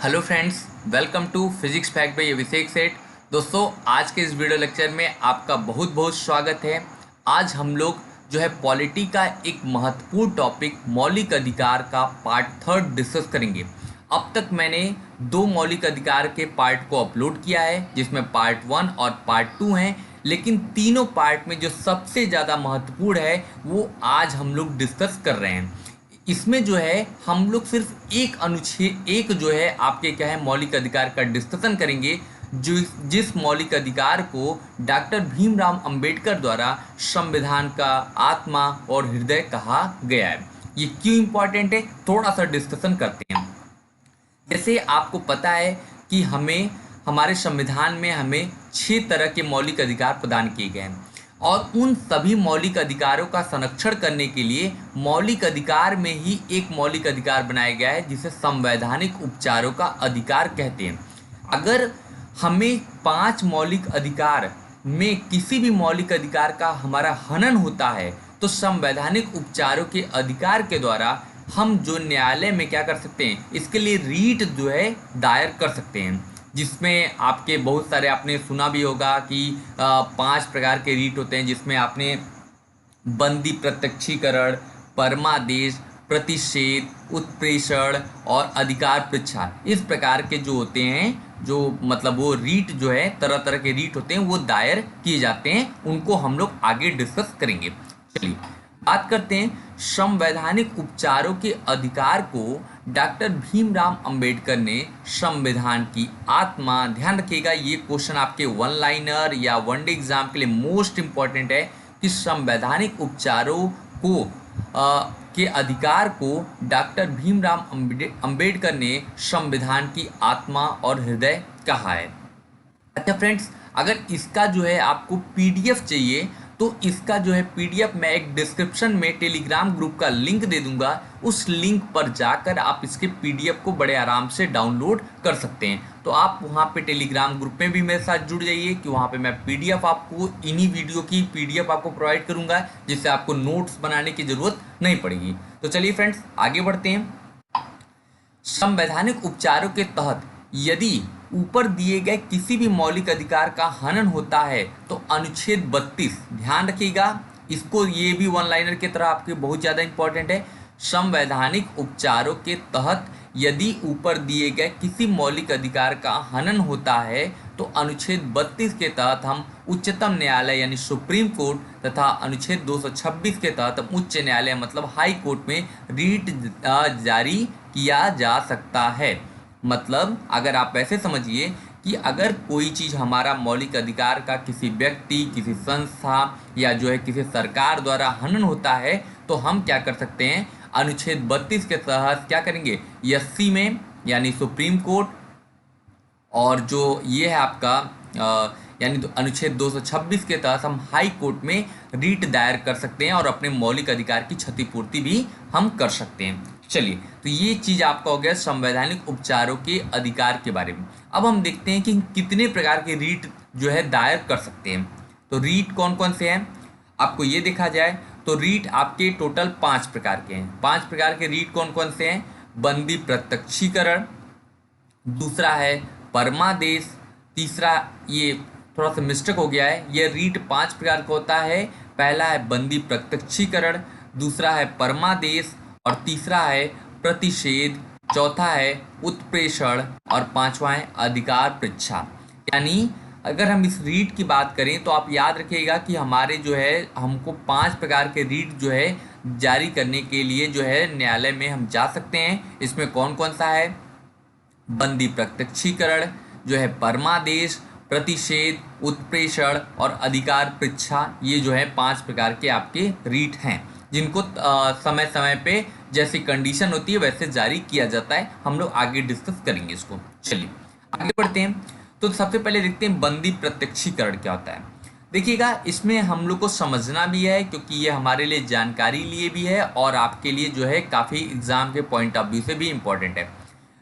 Hello friends, welcome to physics fact by Abhishek Seth. दोस्तों, आज के इस वीडियो लेक्चर में आपका बहुत बहुत स्वागत है। आज हम लोग जो है पॉलिटी का एक महत्वपूर्ण टॉपिक मौलिक अधिकार का पार्ट थर्ड डिस्कस करेंगे। अब तक मैंने दो मौलिक अधिकार के पार्ट को अपलोड किया है, जिसमें पार्ट वन और पार्ट टू हैं, लेकिन तीनों पार्ट में जो सबसे ज़्यादा महत्वपूर्ण है वो आज हम लोग डिस्कस कर रहे हैं। इसमें जो है हम लोग सिर्फ एक अनुच्छेद एक जो है आपके क्या है मौलिक अधिकार का डिस्कशन करेंगे, जो जिस मौलिक अधिकार को डॉक्टर भीमराव अंबेडकर द्वारा संविधान का आत्मा और हृदय कहा गया है। ये क्यों इम्पोर्टेंट है, थोड़ा सा डिस्कशन करते हैं। जैसे आपको पता है कि हमारे संविधान में हमें 6 तरह के मौलिक अधिकार प्रदान किए गए हैं, और उन सभी मौलिक अधिकारों का संरक्षण करने के लिए मौलिक अधिकार में ही एक मौलिक अधिकार बनाया गया है, जिसे संवैधानिक उपचारों का अधिकार कहते हैं। अगर हमें 5 मौलिक अधिकार में किसी भी मौलिक अधिकार का हमारा हनन होता है, तो संवैधानिक उपचारों के अधिकार के द्वारा हम जो न्यायालय में क्या कर सकते हैं, इसके लिए रीट जो है दायर कर सकते हैं, जिसमें आपके बहुत सारे आपने सुना भी होगा कि 5 प्रकार के रीट होते हैं, जिसमें आपने बंदी प्रत्यक्षीकरण, परमादेश, प्रतिषेध, उत्प्रेषण और अधिकार पृच्छा, इस प्रकार के जो होते हैं, जो मतलब वो रीट जो है तरह तरह के रीट होते हैं, वो दायर किए जाते हैं। उनको हम लोग आगे डिस्कस करेंगे। चलिए बात करते हैं संवैधानिक उपचारों के अधिकार को डॉक्टर भीमराव अंबेडकर ने संविधान की आत्मा, ध्यान रखिएगा ये क्वेश्चन आपके वन लाइनर या वनडे एग्जाम के लिए मोस्ट इंपॉर्टेंट है कि संवैधानिक उपचारों को के अधिकार को डॉक्टर भीमराव अंबेडकर ने संविधान की आत्मा और हृदय कहा है। अच्छा फ्रेंड्स, अगर इसका जो है आपको पीडीएफ चाहिए तो इसका जो है पीडीएफ मैं एक डिस्क्रिप्शन में टेलीग्राम ग्रुप का लिंक दे दूंगा। उस लिंक पर जाकर आप इसके पीडीएफ को बड़े आराम से डाउनलोड कर सकते हैं। तो आप वहां पे टेलीग्राम ग्रुप में भी मेरे साथ जुड़ जाइए कि वहां पे मैं पीडीएफ आपको इन्हीं वीडियो की पीडीएफ आपको प्रोवाइड करूंगा, जिससे आपको नोट्स बनाने की जरूरत नहीं पड़ेगी। तो चलिए फ्रेंड्स आगे बढ़ते हैं। संवैधानिक उपचारों के तहत यदि ऊपर दिए गए किसी भी मौलिक अधिकार का हनन होता है तो अनुच्छेद 32, ध्यान रखिएगा इसको, ये भी वन लाइनर की तरह आपके बहुत ज़्यादा इंपॉर्टेंट है। संवैधानिक उपचारों के तहत यदि ऊपर दिए गए किसी मौलिक अधिकार का हनन होता है तो अनुच्छेद 32 के तहत हम उच्चतम न्यायालय यानी सुप्रीम कोर्ट तथा अनुच्छेद 226 के तहत हम उच्च न्यायालय मतलब हाई कोर्ट में रीट जारी किया जा सकता है। मतलब अगर आप ऐसे समझिए कि अगर कोई चीज़ हमारा मौलिक अधिकार का किसी व्यक्ति, किसी संस्था या जो है किसी सरकार द्वारा हनन होता है, तो हम क्या कर सकते हैं, अनुच्छेद 32 के तहत क्या करेंगे, एससी में यानी सुप्रीम कोर्ट, और जो ये है आपका यानी अनुच्छेद 226 के तहत हम हाई कोर्ट में रीट दायर कर सकते हैं और अपने मौलिक अधिकार की क्षतिपूर्ति भी हम कर सकते हैं। चलिए, तो ये चीज़ आपका हो गया संवैधानिक उपचारों के अधिकार के बारे में। अब हम देखते हैं कि कितने प्रकार के रीट जो है दायर कर सकते हैं। तो रीट कौन कौन से हैं, आपको ये देखा जाए तो रीट आपके टोटल 5 प्रकार के हैं। 5 प्रकार के रीट कौन कौन से हैं, बंदी प्रत्यक्षीकरण, दूसरा है परमादेश, तीसरा, ये थोड़ा सा मिस्टेक हो गया है, ये रीट 5 प्रकार का होता है। पहला है बंदी प्रत्यक्षीकरण, दूसरा है परमादेश, और तीसरा है प्रतिषेध, चौथा है उत्प्रेषण, और पांचवा है अधिकार पृच्छा। यानी अगर हम इस रीट की बात करें तो आप याद रखिएगा कि हमारे जो है हमको 5 प्रकार के रीट जो है जारी करने के लिए जो है न्यायालय में हम जा सकते हैं। इसमें कौन कौन सा है, बंदी प्रत्यक्षीकरण, जो है परमादेश, प्रतिषेध, उत्प्रेषण और अधिकार पृच्छा, ये जो है 5 प्रकार के आपके रीट हैं, जिनको समय समय पे जैसी कंडीशन होती है वैसे जारी किया जाता है। हम लोग आगे डिस्कस करेंगे इसको। चलिए आगे बढ़ते हैं। तो सबसे पहले देखते हैं बंदी प्रत्यक्षीकरण क्या होता है। देखिएगा, इसमें हम लोग को समझना भी है क्योंकि ये हमारे लिए जानकारी लिए भी है और आपके लिए जो है काफ़ी एग्जाम के पॉइंट ऑफ व्यू से भी इम्पोर्टेंट है।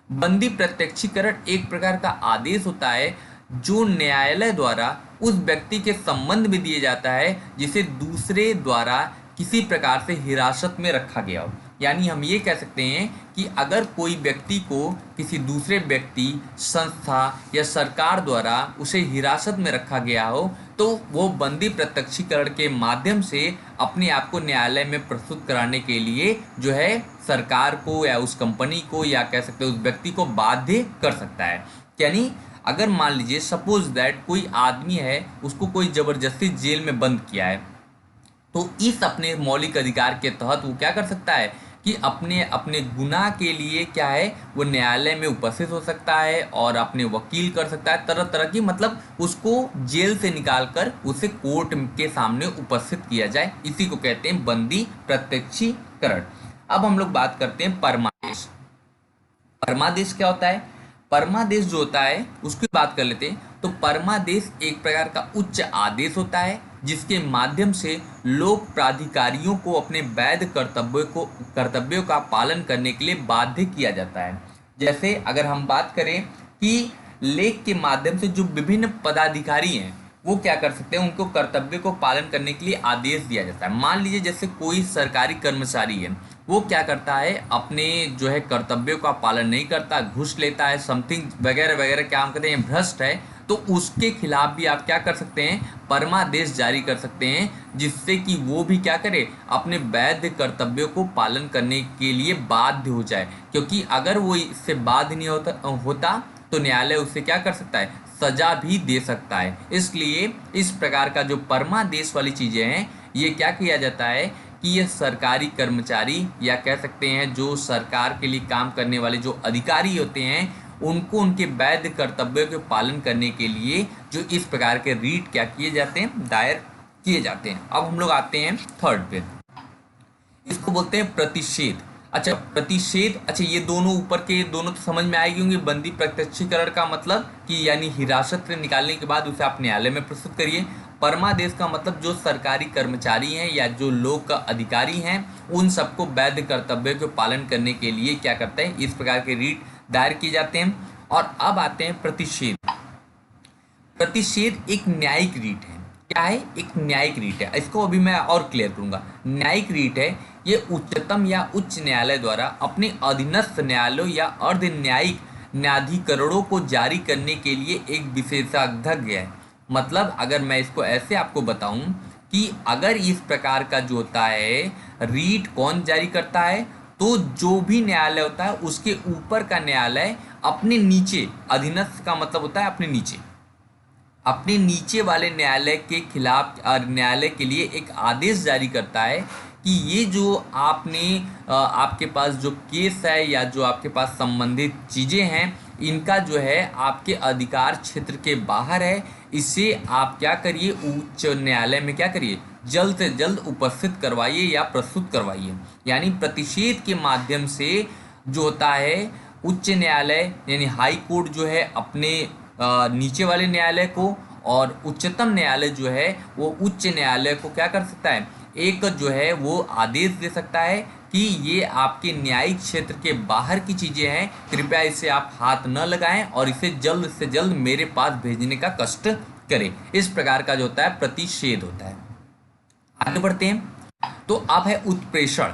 बंदी प्रत्यक्षीकरण एक प्रकार का आदेश होता है जो न्यायालय द्वारा उस व्यक्ति के संबंध में दिया जाता है जिसे दूसरे द्वारा किसी प्रकार से हिरासत में रखा गया हो। यानी हम ये कह सकते हैं कि अगर कोई व्यक्ति को किसी दूसरे व्यक्ति, संस्था या सरकार द्वारा उसे हिरासत में रखा गया हो तो वो बंदी प्रत्यक्षीकरण के माध्यम से अपने आप को न्यायालय में प्रस्तुत कराने के लिए जो है सरकार को या उस कंपनी को या कह सकते हैं उस व्यक्ति को बाध्य कर सकता है। यानी अगर मान लीजिए सपोज दैट कोई आदमी है, उसको कोई ज़बरदस्ती जेल में बंद किया है, तो इस अपने मौलिक अधिकार के तहत वो क्या कर सकता है कि अपने अपने गुनाह के लिए क्या है वो न्यायालय में उपस्थित हो सकता है और अपने वकील कर सकता है, तरह तरह की, मतलब उसको जेल से निकालकर उसे कोर्ट के सामने उपस्थित किया जाए। इसी को कहते हैं बंदी प्रत्यक्षीकरण। अब हम लोग बात करते हैं परमादेश। परमादेश क्या होता है? परमादेश जो होता है उसकी बात कर लेते हैं। तो परमादेश एक प्रकार का उच्च आदेश होता है जिसके माध्यम से लोक प्राधिकारियों को अपने वैध कर्तव्यों का पालन करने के लिए बाध्य किया जाता है। जैसे अगर हम बात करें कि लेख के माध्यम से जो विभिन्न पदाधिकारी हैं वो क्या कर सकते हैं, उनको कर्तव्य को पालन करने के लिए आदेश दिया जाता है। मान लीजिए जैसे कोई सरकारी कर्मचारी है, वो क्या करता है, अपने जो है कर्तव्यों का पालन नहीं करता, घूस लेता है, समथिंग वगैरह वगैरह, क्या हम कहते हैं भ्रष्ट है, तो उसके खिलाफ भी आप क्या कर सकते हैं, परमादेश जारी कर सकते हैं, जिससे कि वो भी क्या करे, अपने वैध कर्तव्यों को पालन करने के लिए बाध्य हो जाए। क्योंकि अगर वो इससे बाध्य नहीं होता तो न्यायालय उससे क्या कर सकता है, सजा भी दे सकता है। इसलिए इस प्रकार का जो परमादेश वाली चीज़ें हैं ये क्या किया जाता है कि ये सरकारी कर्मचारी या कह सकते हैं जो सरकार के लिए काम करने वाले जो अधिकारी होते हैं उनको उनके वैध कर्तव्यों के पालन करने के लिए जो इस प्रकार के रीट क्या किए जाते हैं, दायर किए जाते हैं। अब हम लोग आते हैं थर्ड पे, इसको बोलते हैं प्रतिषेध। अच्छा प्रतिषेध, अच्छा ये दोनों ऊपर के दोनों तो समझ में आएगी होंगे। बंदी प्रत्यक्षीकरण का मतलब कि यानी हिरासत से निकालने के बाद उसे आप न्यायालय में प्रस्तुत करिए। परमादेश का मतलब जो सरकारी कर्मचारी हैं या जो लोक अधिकारी हैं उन सबको वैध कर्तव्यों के पालन करने के लिए क्या करते हैं, इस प्रकार के रीट दायर किए जाते हैं। और अब आते हैं प्रतिषेध। प्रतिषेध एक न्यायिक रीट है। क्या है? एक न्यायिक रीट है। इसको अभी मैं और क्लियर करूंगा। न्यायिक रीट है, ये उच्चतम या उच्च न्यायालय द्वारा अपने अधीनस्थ न्यायालयों या अर्ध न्यायिक न्यायाधिकरणों को जारी करने के लिए एक विशेषाधिकृत है। मतलब अगर मैं इसको ऐसे आपको बताऊं कि अगर इस प्रकार का जो होता है रीट कौन जारी करता है, तो जो भी न्यायालय होता है उसके ऊपर का न्यायालय अपने नीचे, अधीनस्थ का मतलब होता है अपने नीचे वाले न्यायालय के खिलाफ न्यायालय के लिए एक आदेश जारी करता है कि ये जो आपके पास जो केस है या जो आपके पास संबंधित चीज़ें हैं इनका जो है आपके अधिकार क्षेत्र के बाहर है, इसे आप क्या करिए, उच्च न्यायालय में क्या करिए, जल्द से जल्द उपस्थित करवाइए या प्रस्तुत करवाइए। यानी प्रतिषेध के माध्यम से जो होता है उच्च न्यायालय यानी हाई कोर्ट जो है अपने नीचे वाले न्यायालय को, और उच्चतम न्यायालय जो है वो उच्च न्यायालय को क्या कर सकता है, एक जो है वो आदेश दे सकता है कि ये आपके न्यायिक क्षेत्र के बाहर की चीज़ें हैं, कृपया इसे आप हाथ न लगाएं और इसे जल्द से जल्द मेरे पास भेजने का कष्ट करें। इस प्रकार का जो होता है प्रतिषेध होता है। आगे बढ़ते हैं। तो अब है उत्प्रेषण।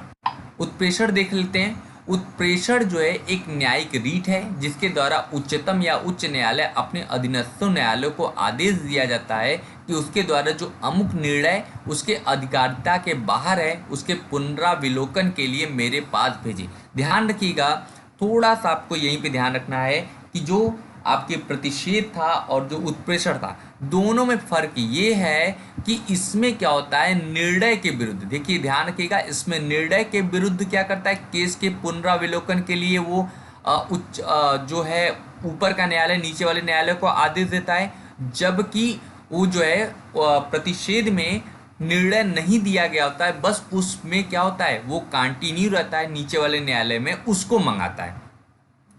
उत्प्रेषण देख लेते हैं। उत्प्रेषण जो है एक न्यायिक रीट है जिसके द्वारा उच्चतम या उच्च न्यायालय अपने अधीनस्थ न्यायालयों को आदेश दिया जाता है कि उसके द्वारा जो अमुक निर्णय उसके अधिकारिता के बाहर है उसके पुनराविलोकन के लिए मेरे पास भेजें। ध्यान रखिएगा, थोड़ा सा आपको यहीं पे ध्यान रखना है कि जो आपके प्रतिषेध था और जो उत्प्रेषण था दोनों में फर्क ये है कि इसमें क्या होता है, निर्णय के विरुद्ध, देखिए ध्यान रखिएगा, इसमें निर्णय के विरुद्ध क्या करता है, केस के पुनराविलोकन के लिए वो जो है ऊपर का न्यायालय नीचे वाले न्यायालय को आदेश देता है, जबकि वो जो है प्रतिषेध में निर्णय नहीं दिया गया होता है, बस उसमें क्या होता है वो कंटिन्यू रहता है, नीचे वाले न्यायालय में उसको मंगाता है।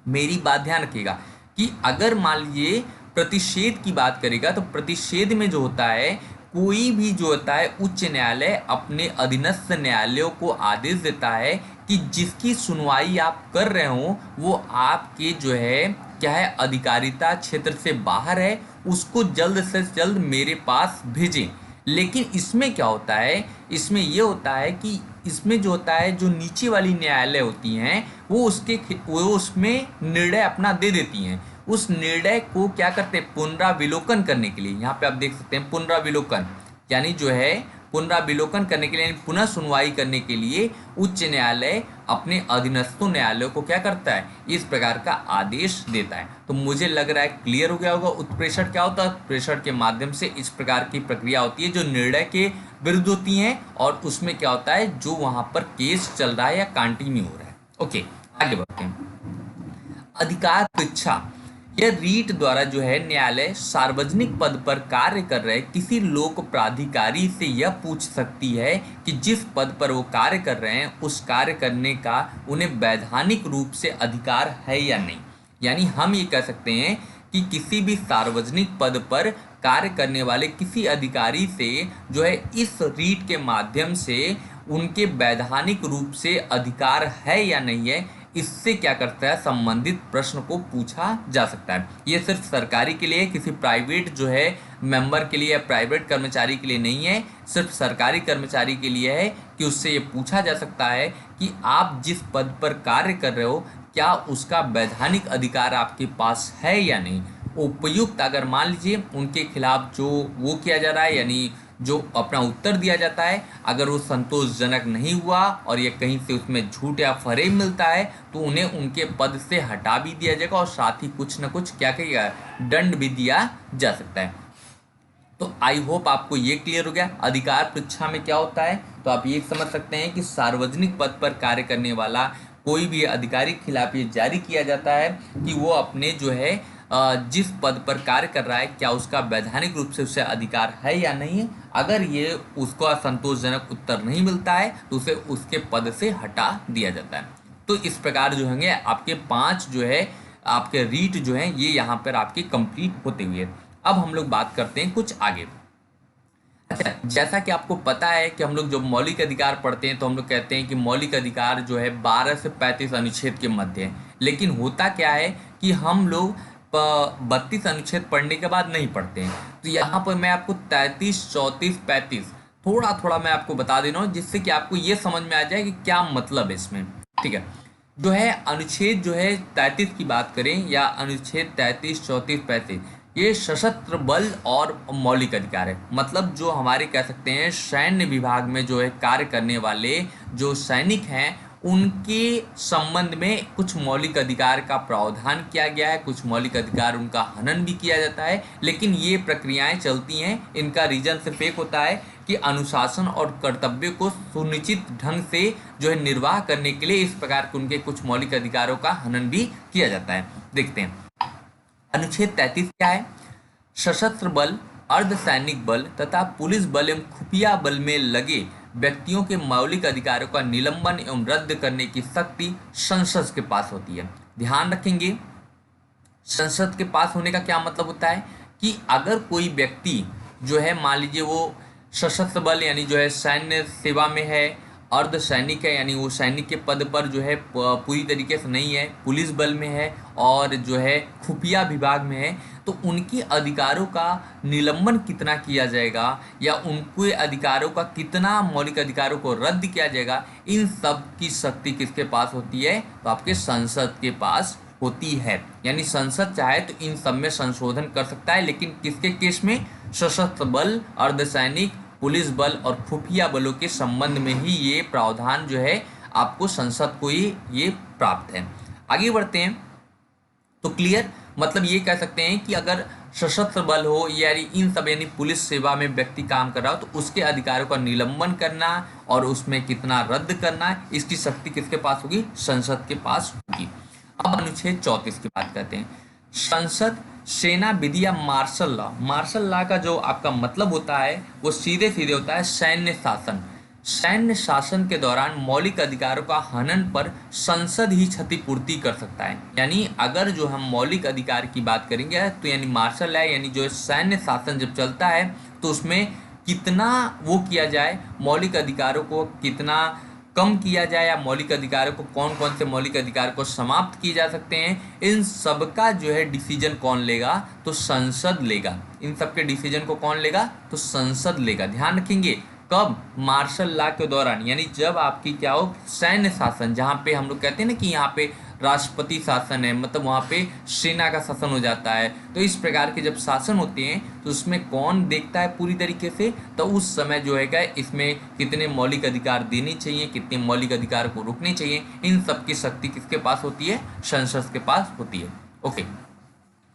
मेरी बात ध्यान रखिएगा कि अगर मान लीजिए प्रतिषेध की बात करेगा तो प्रतिषेध में जो होता है कोई भी जो होता है उच्च न्यायालय अपने अधीनस्थ न्यायालयों को आदेश देता है कि जिसकी सुनवाई आप कर रहे हो वो आपके जो है क्या है अधिकारिता क्षेत्र से बाहर है, उसको जल्द से जल्द मेरे पास भेजें। लेकिन इसमें क्या होता है, इसमें ये होता है कि इसमें जो होता है, जो नीचे वाली न्यायालय होती हैं वो उसमें निर्णय अपना दे देती हैं। उस निर्णय को क्या करते हैं, पुनराविलोकन करने के लिए, यहाँ पे आप देख सकते हैं पुनराविलोकन, यानी जो है पुनराविलोकन करने के लिए, यानी पुनः सुनवाई करने के लिए उच्च न्यायालय अपने अधीनस्थों न्यायालयों को क्या करता है, इस प्रकार का आदेश देता है। तो मुझे लग रहा है क्लियर हो गया होगा उत्प्रेषण क्या होता है। उत्प्रेषण के माध्यम से इस प्रकार की प्रक्रिया होती है जो निर्णय के विरुद्ध होती हैं, और उसमें क्या होता है, जो वहाँ पर केस चल रहा है या कंटिन्यू हो रहा है। ओके, आगे बढ़ते हैं। अधिकार परीक्षा, यह रीट द्वारा जो है न्यायालय सार्वजनिक पद पर कार्य कर रहे किसी लोक प्राधिकारी से यह पूछ सकती है कि जिस पद पर वो कार्य कर रहे हैं उस कार्य करने का उन्हें वैधानिक रूप से अधिकार है या नहीं। यानी हम ये कह सकते हैं कि किसी भी सार्वजनिक पद पर कार्य करने वाले किसी अधिकारी से जो है इस रीट के माध्यम से उनके वैधानिक रूप से अधिकार है या नहीं है, इससे क्या करता है, संबंधित प्रश्न को पूछा जा सकता है। ये सिर्फ सरकारी के लिए, किसी प्राइवेट जो है मेंबर के लिए या प्राइवेट कर्मचारी के लिए नहीं है, सिर्फ सरकारी कर्मचारी के लिए है कि उससे ये पूछा जा सकता है कि आप जिस पद पर कार्य कर रहे हो क्या उसका वैधानिक अधिकार आपके पास है या नहीं। उपयुक्त अगर मान लीजिए उनके खिलाफ जो वो किया जा रहा है, यानी जो अपना उत्तर दिया जाता है, अगर वो संतोषजनक नहीं हुआ और ये कहीं से उसमें झूठ या फरेब मिलता है तो उन्हें उनके पद से हटा भी दिया जाएगा और साथ ही कुछ न कुछ क्या कहिएगा, दंड भी दिया जा सकता है। तो आई होप आपको ये क्लियर हो गया अधिकार परीक्षा में क्या होता है। तो आप ये समझ सकते हैं कि सार्वजनिक पद पर कार्य करने वाला कोई भी अधिकारी के खिलाफ ये जारी किया जाता है कि वो अपने जो है जिस पद पर कार्य कर रहा है क्या उसका वैधानिक रूप से उसे अधिकार है या नहीं है। अगर ये उसको असंतोषजनक उत्तर नहीं मिलता है तो उसे उसके पद से हटा दिया जाता है। तो इस प्रकार जो होंगे आपके 5 जो है आपके रीट जो हैं ये यहाँ पर आपके कंप्लीट होते हुए। अब हम लोग बात करते हैं कुछ आगे। अच्छा, जैसा कि आपको पता है कि हम लोग जब मौलिक अधिकार पढ़ते हैं तो हम लोग कहते हैं कि मौलिक अधिकार जो है 12 से 35 अनुच्छेद के मध्य है। लेकिन होता क्या है कि हम लोग 32 अनुच्छेद पढ़ने के बाद नहीं पढ़ते हैं। तो यहाँ पर मैं आपको 33, 34, 35 थोड़ा थोड़ा मैं आपको बता दे रहा हूँ जिससे कि आपको ये समझ में आ जाए कि क्या मतलब है इसमें। ठीक है, जो है अनुच्छेद जो है 33 की बात करें या अनुच्छेद 33, 34, 35 ये सशस्त्र बल और मौलिक अधिकार है। मतलब जो हमारे कह सकते हैं सैन्य विभाग में जो है कार्य करने वाले जो सैनिक हैं उनके संबंध में कुछ मौलिक अधिकार का प्रावधान किया गया है, कुछ मौलिक अधिकार उनका हनन भी किया जाता है। लेकिन ये प्रक्रियाएं चलती हैं, इनका रीजन सिर्फ एक होता है कि अनुशासन और कर्तव्य को सुनिश्चित ढंग से जो है निर्वाह करने के लिए इस प्रकार के उनके कुछ मौलिक अधिकारों का हनन भी किया जाता है। देखते हैं अनुच्छेद 33 क्या है। सशस्त्र बल, अर्धसैनिक बल तथा पुलिस बल एवं खुफिया बल में लगे व्यक्तियों के मौलिक अधिकारों का निलंबन एवं रद्द करने की शक्ति संसद के पास होती है। ध्यान रखेंगे संसद के पास होने का क्या मतलब होता है कि अगर कोई व्यक्ति जो है मान लीजिए वो सशस्त्र बल यानी जो है सैन्य सेवा में है, अर्धसैनिक है यानी वो सैनिक के पद पर जो है पूरी तरीके से नहीं है, पुलिस बल में है और जो है खुफिया विभाग में है, तो उनके अधिकारों का निलंबन कितना किया जाएगा या उनके अधिकारों का कितना मौलिक अधिकारों को रद्द किया जाएगा, इन सब की शक्ति किसके पास होती है, तो आपके संसद के पास होती है। यानी संसद चाहे तो इन सब में संशोधन कर सकता है, लेकिन किसके केस में, सशस्त्र बल, अर्धसैनिक, पुलिस बल और खुफिया बलों के संबंध में ही ये प्रावधान जो है आपको संसद को ही ये प्राप्त है। आगे बढ़ते हैं तो क्लियर, मतलब ये कह सकते हैं कि अगर सशस्त्र बल हो यानी इन सब यानी पुलिस सेवा में व्यक्ति काम कर रहा हो तो उसके अधिकारों का निलंबन करना और उसमें कितना रद्द करना, इसकी शक्ति किसके पास होगी, संसद के पास होगी। अब अनुच्छेद 34 की बात करते हैं। संसद सेना विधि या मार्शल लॉ, मार्शल लॉ का जो आपका मतलब होता है वो सीधे सीधे होता है सैन्य शासन। सैन्य शासन के दौरान मौलिक अधिकारों का हनन पर संसद ही क्षतिपूर्ति कर सकता है। यानी अगर जो हम मौलिक अधिकार की बात करेंगे तो यानी मार्शल लॉ यानी जो सैन्य शासन जब चलता है तो उसमें कितना वो किया जाए, मौलिक अधिकारों को कितना कम किया जाए या मौलिक अधिकारों को कौन कौन से मौलिक अधिकार को समाप्त किए जा सकते हैं, इन सब का जो है डिसीजन कौन लेगा, तो संसद लेगा। इन सब के डिसीजन को कौन लेगा, तो संसद लेगा। ध्यान रखेंगे कब, मार्शल लॉ के दौरान, यानी जब आपकी क्या हो, सैन्य शासन, जहाँ पे हम लोग कहते हैं ना कि यहाँ पे राष्ट्रपति शासन है, मतलब वहाँ पे सेना का शासन हो जाता है। तो इस प्रकार के जब शासन होते हैं तो उसमें कौन देखता है पूरी तरीके से, तो उस समय जो है क्या इसमें कितने मौलिक अधिकार देने चाहिए, कितने मौलिक अधिकार को रोकने चाहिए, इन सब की शक्ति किसके पास होती है, संसद के पास होती है। ओके,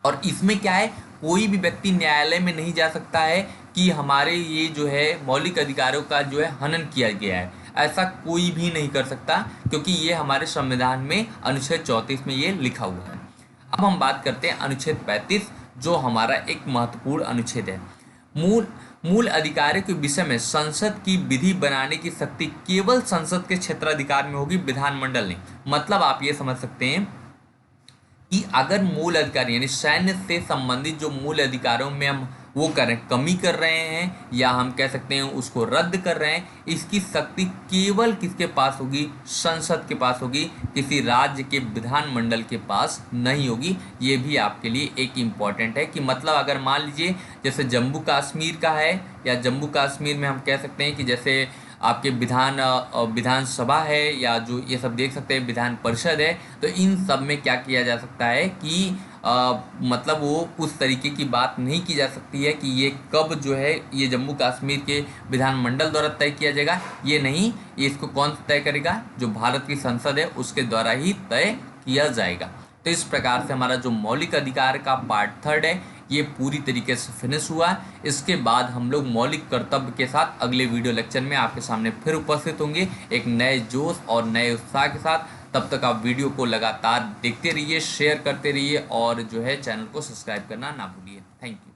और इसमें क्या है, कोई भी व्यक्ति न्यायालय में नहीं जा सकता है कि हमारे ये जो है मौलिक अधिकारों का जो है हनन किया गया है, ऐसा कोई भी नहीं कर सकता, क्योंकि ये हमारे संविधान में अनुच्छेद 34 में ये लिखा हुआ है। अब हम बात करते हैं अनुच्छेद 35, जो हमारा एक महत्वपूर्ण अनुच्छेद है। मूल अधिकारों के विषय में संसद की विधि बनाने की शक्ति केवल संसद के क्षेत्राधिकार में होगी, विधानमंडल नहीं। मतलब आप ये समझ सकते हैं कि अगर मूल अधिकार यानी सैन्य से संबंधित जो मूल अधिकारों में हम वो कमी कर रहे हैं, या हम कह सकते हैं उसको रद्द कर रहे हैं, इसकी शक्ति केवल किसके पास होगी, संसद के पास होगी, किसी राज्य के विधानमंडल के पास नहीं होगी। ये भी आपके लिए एक इम्पॉर्टेंट है कि मतलब अगर मान लीजिए जैसे जम्मू कश्मीर का है, या जम्मू कश्मीर में हम कह सकते हैं कि जैसे आपके विधानसभा है, या जो ये सब देख सकते हैं विधान परिषद है, तो इन सब में क्या किया जा सकता है कि मतलब वो उस तरीके की बात नहीं की जा सकती है कि ये कब जो है ये जम्मू कश्मीर के विधानमंडल द्वारा तय किया जाएगा, ये नहीं, ये इसको कौन तय करेगा, जो भारत की संसद है उसके द्वारा ही तय किया जाएगा। तो इस प्रकार से हमारा जो मौलिक अधिकार का पार्ट 3 है ये पूरी तरीके से फिनिश हुआ। इसके बाद हम लोग मौलिक कर्तव्य के साथ अगले वीडियो लेक्चर में आपके सामने फिर उपस्थित होंगे एक नए जोश और नए उत्साह के साथ। तब तक आप वीडियो को लगातार देखते रहिए, शेयर करते रहिए और जो है चैनल को सब्सक्राइब करना ना भूलिए। Thank you.